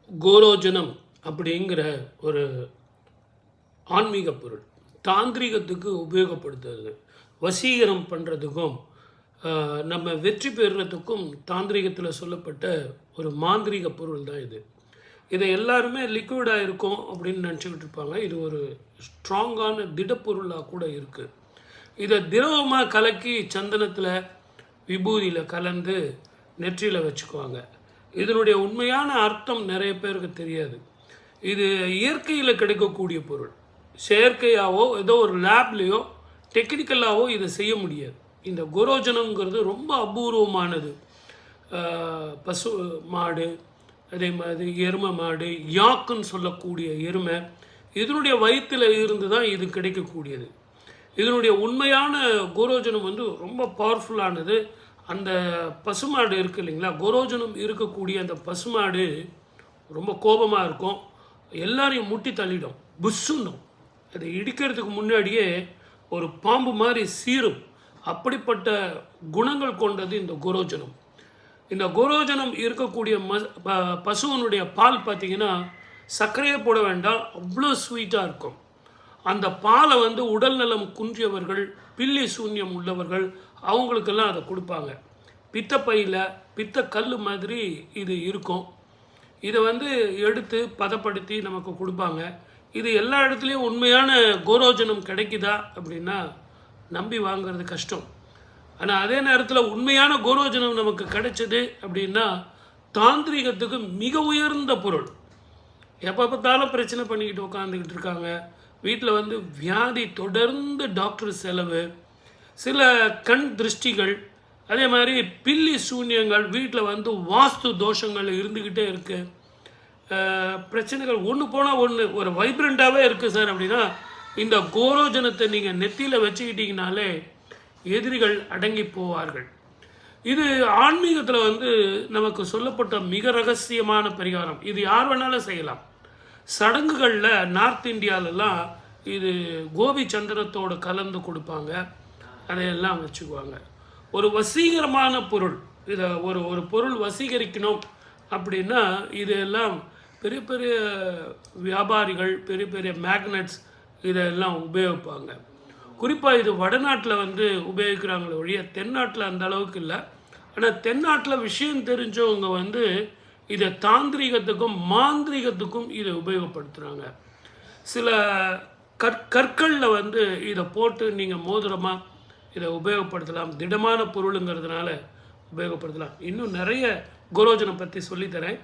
கோரோஜனம் அப்படிங்கிற ஒரு ஆன்மீக பொருள் தாந்திரிகத்துக்கு உபயோகப்படுத்துறது, வசீகரம் பண்ணுறதுக்கும் நம்ம வெற்றி பெறுறதுக்கும் தாந்திரிகத்தில் சொல்லப்பட்ட ஒரு மாந்திரிக பொருள் தான் இது. இதை எல்லாருமே லிக்விடாக இருக்கும் அப்படின்னு நினச்சிக்கிட்டு இருப்பாங்க. இது ஒரு ஸ்ட்ராங்கான திடப்பொருளாக கூட இருக்குது. இதை திரவமாக கலக்கி சந்தனத்தில் விபூதியில் கலந்து நெற்றியில் வச்சுக்குவாங்க. இதனுடைய உண்மையான அர்த்தம் நிறைய பேருக்கு தெரியாது. இது இயற்கையில் கிடைக்கக்கூடிய பொருள். செயற்கையாகவோ ஏதோ ஒரு லேப்லேயோ டெக்னிக்கலாகவோ இதை செய்ய முடியாது. இந்த கோரோஜனங்கிறது ரொம்ப அபூர்வமானது. பசு மாடு, அதே மாதிரி எருமை மாடு, யாக்குன்னு சொல்லக்கூடிய எருமை, இதனுடைய வயிற்றில் இருந்து தான் இது கிடைக்கக்கூடியது. இதனுடைய உண்மையான கோரோஜனம் ரொம்ப பவர்ஃபுல்லானது. அந்த பசுமாடு இருக்குது இல்லைங்களா, கோரோஜனம் இருக்கக்கூடிய அந்த பசுமாடு ரொம்ப கோபமாக இருக்கும், எல்லாரையும் முட்டி தள்ளிடும், புஷ்ஷுன்னும். அதை இடிக்கிறதுக்கு முன்னாடியே ஒரு பாம்பு மாதிரி சீரும். அப்படிப்பட்ட குணங்கள் கொண்டது இந்த கோரோஜனம். இந்த கோரோஜனம் இருக்கக்கூடிய பசுவனுடைய பால் பார்த்திங்கன்னா சர்க்கரையை போட வேண்டாம், அவ்வளோ ஸ்வீட்டாக இருக்கும். அந்த பாலை உடல் நலம் குன்றியவர்கள், பில்லி சூன்யம் உள்ளவர்கள், அவங்களுக்கெல்லாம் அதை கொடுப்பாங்க. பித்தப்பையில் பித்த கல் மாதிரி இது இருக்கும். இதை எடுத்து பதப்படுத்தி நமக்கு கொடுப்பாங்க. இது எல்லா இடத்துலையும் உண்மையான கோரோஜனம் கிடைக்குதா அப்படின்னா நம்பி வாங்கிறது கஷ்டம். ஆனால் அதே நேரத்தில் உண்மையான கோரோஜனம் நமக்கு கிடைச்சது அப்படின்னா தாந்திரிகத்துக்கு மிக உயர்ந்த பொருள். எப்போ பார்த்தாலும் பிரச்சனை பண்ணிக்கிட்டு உட்காந்துக்கிட்டு இருக்காங்க. வீட்டில் வியாதி, தொடர்ந்து டாக்டர் செலவு, சில கண் திருஷ்டிகள், அதே மாதிரி பில்லி சூன்யங்கள், வீட்டில் வாஸ்து தோஷங்கள் இருந்துக்கிட்டே இருக்குது. பிரச்சனைகள் ஒன்று போனால் ஒன்று, ஒரு வைப்ரண்ட்டாகவே இருக்குது சார் அப்படின்னா இந்த கோரோஜனத்தை நீங்கள் நெத்தியில் வச்சுக்கிட்டிங்கனாலே எதிரிகள் அடங்கி போவார்கள். இது ஆன்மீகத்தில் நமக்கு சொல்லப்பட்ட மிக ரகசியமான பரிகாரம். இது யார் வேணாலும் செய்யலாம். சடங்குகளில் நார்த் இந்தியாவிலலாம் இது கோபி சந்திரத்தோடு கலந்து கொடுப்பாங்க, அதையெல்லாம் வச்சுக்குவாங்க. ஒரு வசீகரமான பொருள். இதை ஒரு பொருள் வசீகரிக்கணும் அப்படின்னா இதெல்லாம் பெரிய பெரிய வியாபாரிகள், பெரிய பெரிய மேக்னட்ஸ் இதெல்லாம் உபயோகிப்பாங்க. குறிப்பாக இது வடநாட்டில் உபயோகிக்கிறாங்களே ஒழிய தென்னாட்டில் அந்த அளவுக்கு இல்லை. ஆனால் தென்னாட்டில் விஷயம் தெரிஞ்சவங்க இதை தாந்திரிகத்துக்கும் மாந்திரிகத்துக்கும் இதை உபயோகப்படுத்துகிறாங்க. சில கற்களில் இதை போட்டு நீங்கள் மோதிரமாக இதை உபயோகப்படுத்தலாம். திடமான பொருளுங்கிறதுனால உபயோகப்படுத்தலாம். இன்னும் நிறைய கோரோஜனம் பற்றி சொல்லித்தரேன்.